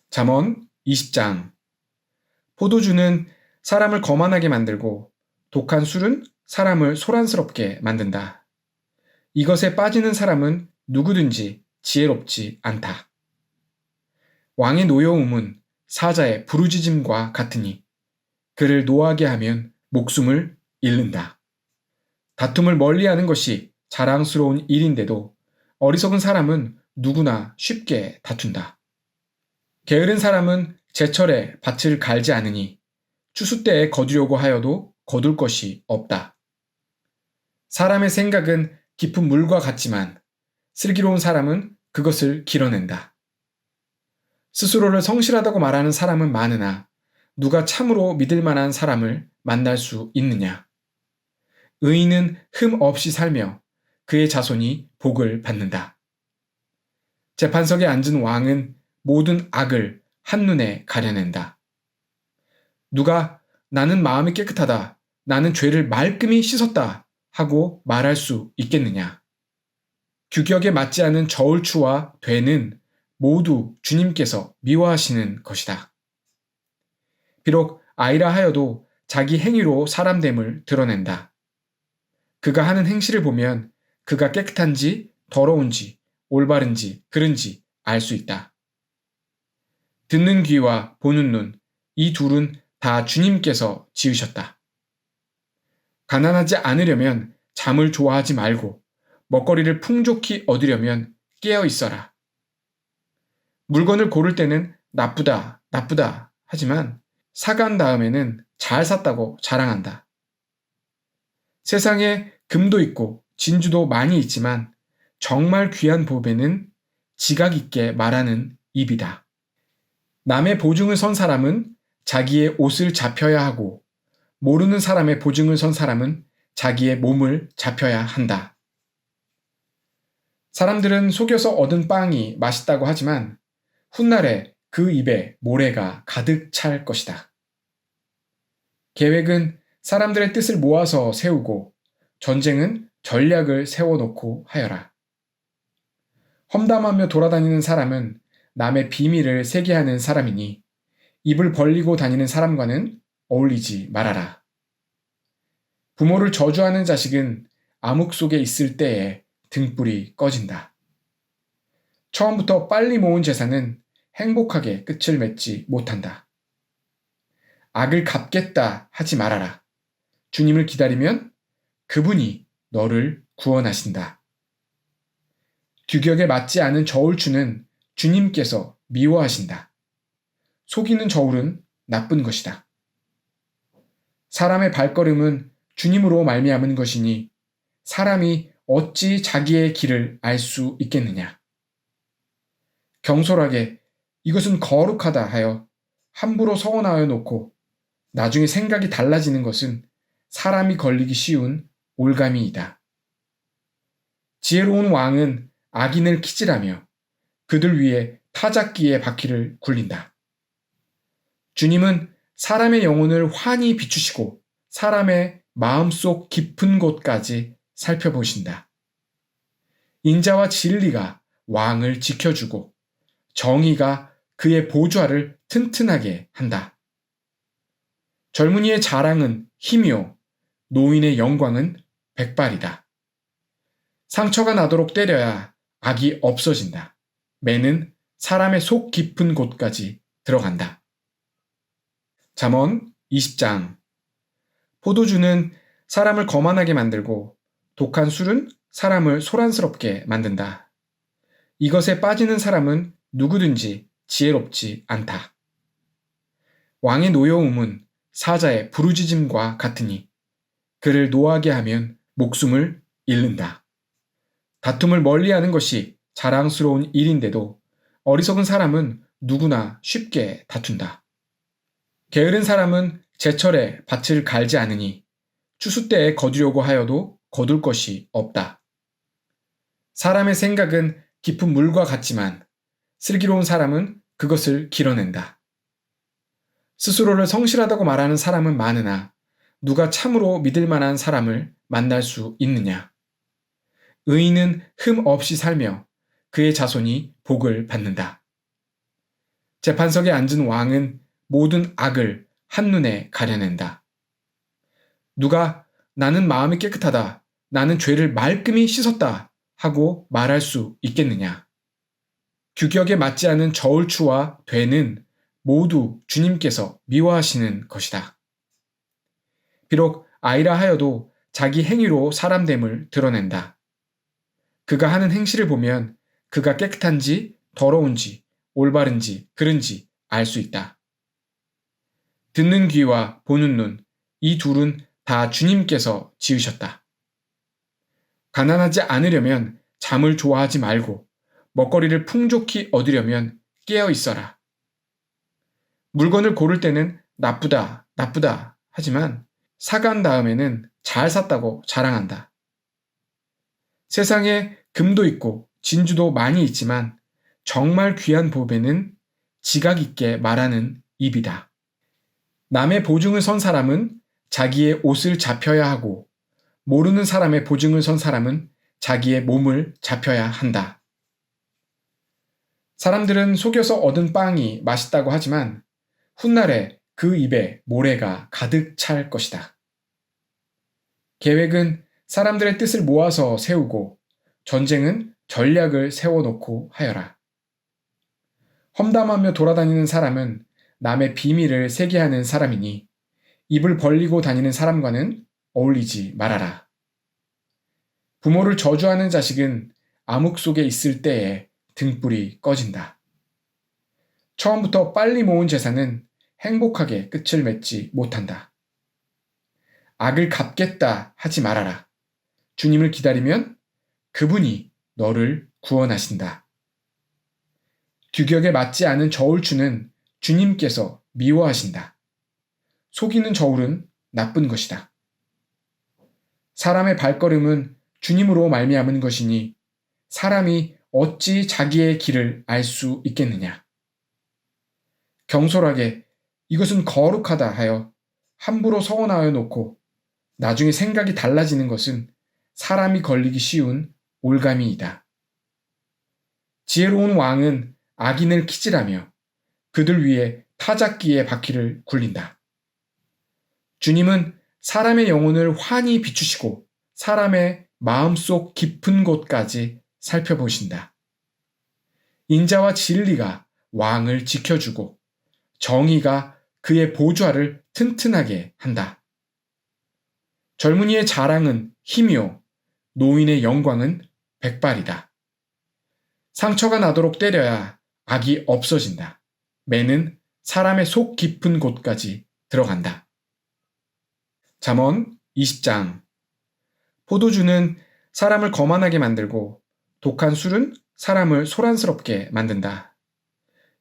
잠언 20장. 포도주는 사람을 거만하게 만들고 독한 술은 사람을 소란스럽게 만든다. 이것에 빠지는 사람은 누구든지 지혜롭지 않다. 왕의 노여움은 사자의 부르짖음과 같으니 그를 노하게 하면 목숨을 잃는다. 다툼을 멀리하는 것이 자랑스러운 일인데도 어리석은 사람은 누구나 쉽게 다툰다. 게으른 사람은 제철에 밭을 갈지 않으니 추수 때에 거두려고 하여도 거둘 것이 없다. 사람의 생각은 깊은 물과 같지만 슬기로운 사람은 그것을 길어낸다. 스스로를 성실하다고 말하는 사람은 많으나 누가 참으로 믿을 만한 사람을 만날 수 있느냐? 의인은 흠 없이 살며 그의 자손이 복을 받는다. 재판석에 앉은 왕은 모든 악을 한눈에 가려낸다. 누가 나는 마음이 깨끗하다, 나는 죄를 말끔히 씻었다 하고 말할 수 있겠느냐? 규격에 맞지 않은 저울추와 되는 모두 주님께서 미워하시는 것이다. 비록 아이라 하여도 자기 행위로 사람됨을 드러낸다. 그가 하는 행실을 보면 그가 깨끗한지 더러운지 올바른지 그른지 알 수 있다. 듣는 귀와 보는 눈, 이 둘은 다 주님께서 지으셨다. 가난하지 않으려면 잠을 좋아하지 말고 먹거리를 풍족히 얻으려면 깨어 있어라. 물건을 고를 때는 나쁘다, 나쁘다 하지만 사간 다음에는 잘 샀다고 자랑한다. 세상에 금도 있고 진주도 많이 있지만 정말 귀한 보배는 지각 있게 말하는 입이다. 남의 보증을 선 사람은 자기의 옷을 잡혀야 하고 모르는 사람의 보증을 선 사람은 자기의 몸을 잡혀야 한다. 사람들은 속여서 얻은 빵이 맛있다고 하지만 훗날에 그 입에 모래가 가득 찰 것이다. 계획은 사람들의 뜻을 모아서 세우고 전쟁은 전략을 세워놓고 하여라. 험담하며 돌아다니는 사람은 남의 비밀을 세게 하는 사람이니 입을 벌리고 다니는 사람과는 어울리지 말아라. 부모를 저주하는 자식은 암흑 속에 있을 때에 등불이 꺼진다. 처음부터 빨리 모은 재산은 행복하게 끝을 맺지 못한다. 악을 갚겠다 하지 말아라. 주님을 기다리면 그분이 너를 구원하신다. 규격에 맞지 않은 저울추는 주님께서 미워하신다. 속이는 저울은 나쁜 것이다. 사람의 발걸음은 주님으로 말미암은 것이니 사람이 어찌 자기의 길을 알 수 있겠느냐. 경솔하게 이것은 거룩하다 하여 함부로 서원하여 놓고 나중에 생각이 달라지는 것은 사람이 걸리기 쉬운 올가미이다. 지혜로운 왕은 악인을 키질하며 그들 위에 타작기의 바퀴를 굴린다. 주님은 사람의 영혼을 환히 비추시고 사람의 마음속 깊은 곳까지 살펴보신다. 인자와 진리가 왕을 지켜주고 정의가 그의 보좌를 튼튼하게 한다. 젊은이의 자랑은 힘이요 노인의 영광은 백발이다. 상처가 나도록 때려야 악이 없어진다. 매는 사람의 속 깊은 곳까지 들어간다. 잠언 20장. 포도주는 사람을 거만하게 만들고 독한 술은 사람을 소란스럽게 만든다. 이것에 빠지는 사람은 누구든지 지혜롭지 않다. 왕의 노여움은 사자의 부르짖음과 같으니 그를 노하게 하면 목숨을 잃는다. 다툼을 멀리하는 것이 자랑스러운 일인데도 어리석은 사람은 누구나 쉽게 다툰다. 게으른 사람은 제철에 밭을 갈지 않으니 추수 때에 거두려고 하여도 거둘 것이 없다. 사람의 생각은 깊은 물과 같지만 슬기로운 사람은 그것을 길어낸다. 스스로를 성실하다고 말하는 사람은 많으나 누가 참으로 믿을 만한 사람을 만날 수 있느냐? 의인은 흠 없이 살며 그의 자손이 복을 받는다. 재판석에 앉은 왕은 모든 악을 한눈에 가려낸다. 누가 나는 마음이 깨끗하다, 나는 죄를 말끔히 씻었다 하고 말할 수 있겠느냐? 규격에 맞지 않은 저울추와 되는 모두 주님께서 미워하시는 것이다. 비록 아이라 하여도 자기 행위로 사람됨을 드러낸다. 그가 하는 행실을 보면 그가 깨끗한지 더러운지 올바른지 그른지 알 수 있다. 듣는 귀와 보는 눈, 이 둘은 다 주님께서 지으셨다. 가난하지 않으려면 잠을 좋아하지 말고 먹거리를 풍족히 얻으려면 깨어 있어라. 물건을 고를 때는 나쁘다, 나쁘다 하지만 사간 다음에는 잘 샀다고 자랑한다. 세상에 금도 있고 진주도 많이 있지만 정말 귀한 보배는 지각 있게 말하는 입이다. 남의 보증을 선 사람은 자기의 옷을 잡혀야 하고 모르는 사람의 보증을 선 사람은 자기의 몸을 잡혀야 한다. 사람들은 속여서 얻은 빵이 맛있다고 하지만 훗날에 그 입에 모래가 가득 찰 것이다. 계획은 사람들의 뜻을 모아서 세우고 전쟁은 전략을 세워놓고 하여라. 험담하며 돌아다니는 사람은 남의 비밀을 세게 하는 사람이니 입을 벌리고 다니는 사람과는 어울리지 말아라. 부모를 저주하는 자식은 암흑 속에 있을 때에 등불이 꺼진다. 처음부터 빨리 모은 재산은 행복하게 끝을 맺지 못한다. 악을 갚겠다 하지 말아라. 주님을 기다리면 그분이 너를 구원하신다. 규격에 맞지 않은 저울추는 주님께서 미워하신다. 속이는 저울은 나쁜 것이다. 사람의 발걸음은 주님으로 말미암은 것이니 사람이 어찌 자기의 길을 알 수 있겠느냐. 경솔하게 이것은 거룩하다 하여 함부로 서원하여 놓고 나중에 생각이 달라지는 것은 사람이 걸리기 쉬운 올가미이다. 지혜로운 왕은 악인을 키질하며 그들 위에 타작기의 바퀴를 굴린다. 주님은 사람의 영혼을 환히 비추시고 사람의 마음속 깊은 곳까지 살펴보신다. 인자와 진리가 왕을 지켜주고 정의가 그의 보좌를 튼튼하게 한다. 젊은이의 자랑은 힘이요 노인의 영광은 백발이다. 상처가 나도록 때려야 악이 없어진다. 매는 사람의 속 깊은 곳까지 들어간다. 잠언 20장. 포도주는 사람을 거만하게 만들고 독한 술은 사람을 소란스럽게 만든다.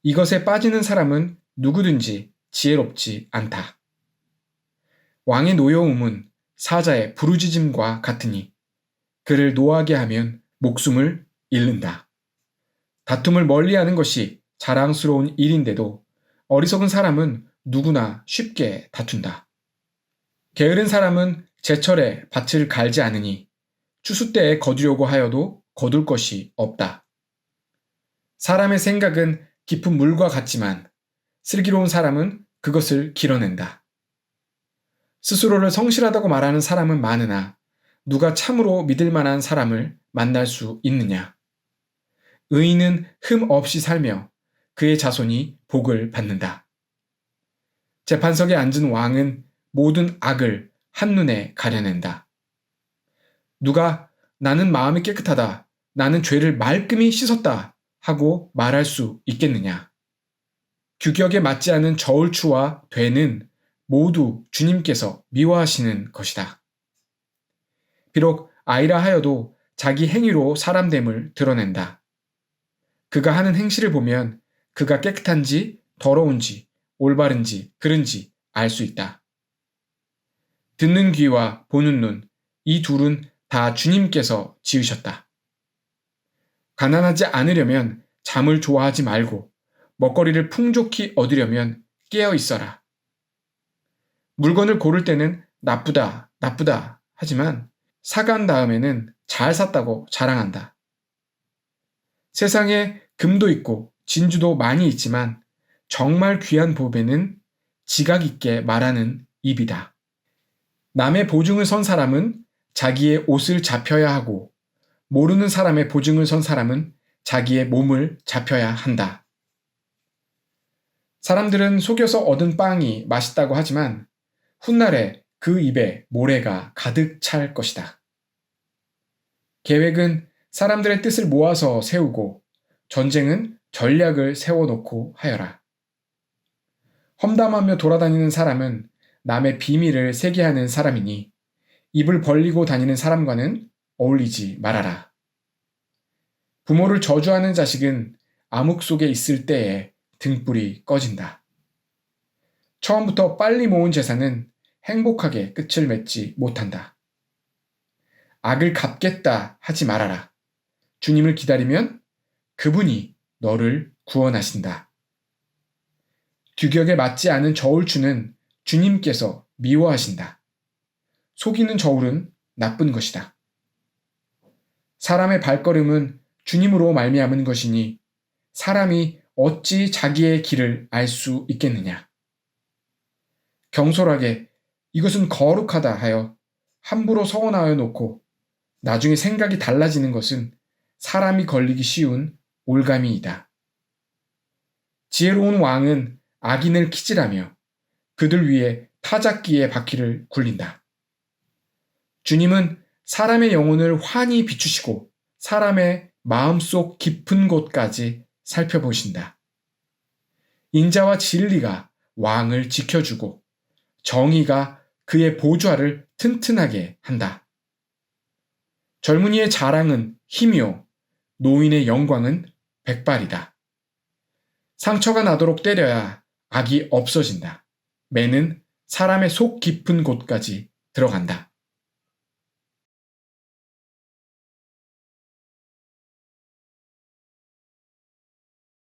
이것에 빠지는 사람은 누구든지 지혜롭지 않다. 왕의 노여움은 사자의 부르짖음과 같으니 그를 노하게 하면 목숨을 잃는다. 다툼을 멀리하는 것이 자랑스러운 일인데도 어리석은 사람은 누구나 쉽게 다툰다. 게으른 사람은 제철에 밭을 갈지 않으니 추수 때에 거두려고 하여도 거둘 것이 없다. 사람의 생각은 깊은 물과 같지만 슬기로운 사람은 그것을 길어낸다. 스스로를 성실하다고 말하는 사람은 많으나 누가 참으로 믿을 만한 사람을 만날 수 있느냐? 의인은 흠 없이 살며 그의 자손이 복을 받는다. 재판석에 앉은 왕은 모든 악을 한눈에 가려낸다. 누가 나는 마음이 깨끗하다, 나는 죄를 말끔히 씻었다 하고 말할 수 있겠느냐? 규격에 맞지 않은 저울추와 되는 모두 주님께서 미워하시는 것이다. 비록 아이라 하여도 자기 행위로 사람됨을 드러낸다. 그가 하는 행실을 보면 그가 깨끗한지 더러운지 올바른지 그른지 알 수 있다. 듣는 귀와 보는 눈, 이 둘은 다 주님께서 지으셨다. 가난하지 않으려면 잠을 좋아하지 말고 먹거리를 풍족히 얻으려면 깨어 있어라. 물건을 고를 때는 나쁘다, 나쁘다 하지만 사간 다음에는 잘 샀다고 자랑한다. 세상에 금도 있고 진주도 많이 있지만 정말 귀한 보배는 지각 있게 말하는 입이다. 남의 보증을 선 사람은 자기의 옷을 잡혀야 하고 모르는 사람의 보증을 선 사람은 자기의 몸을 잡혀야 한다. 사람들은 속여서 얻은 빵이 맛있다고 하지만 훗날에 그 입에 모래가 가득 찰 것이다. 계획은 사람들의 뜻을 모아서 세우고 전쟁은 전략을 세워놓고 하여라. 험담하며 돌아다니는 사람은 남의 비밀을 세게 하는 사람이니 입을 벌리고 다니는 사람과는 어울리지 말아라. 부모를 저주하는 자식은 암흑 속에 있을 때에 등불이 꺼진다. 처음부터 빨리 모은 재산은 행복하게 끝을 맺지 못한다. 악을 갚겠다 하지 말아라. 주님을 기다리면 그분이 너를 구원하신다. 규격에 맞지 않은 저울추는 주님께서 미워하신다. 속이는 저울은 나쁜 것이다. 사람의 발걸음은 주님으로 말미암은 것이니 사람이 어찌 자기의 길을 알 수 있겠느냐. 경솔하게 이것은 거룩하다 하여 함부로 서원하여 놓고 나중에 생각이 달라지는 것은 사람이 걸리기 쉬운 올가미이다. 지혜로운 왕은 악인을 키질하며 그들 위에 타작기의 바퀴를 굴린다. 주님은 사람의 영혼을 환히 비추시고 사람의 마음속 깊은 곳까지 살펴보신다. 인자와 진리가 왕을 지켜주고 정의가 그의 보좌를 튼튼하게 한다. 젊은이의 자랑은 힘이요 노인의 영광은 백발이다. 상처가 나도록 때려야 악이 없어진다. 매는 사람의 속 깊은 곳까지 들어간다.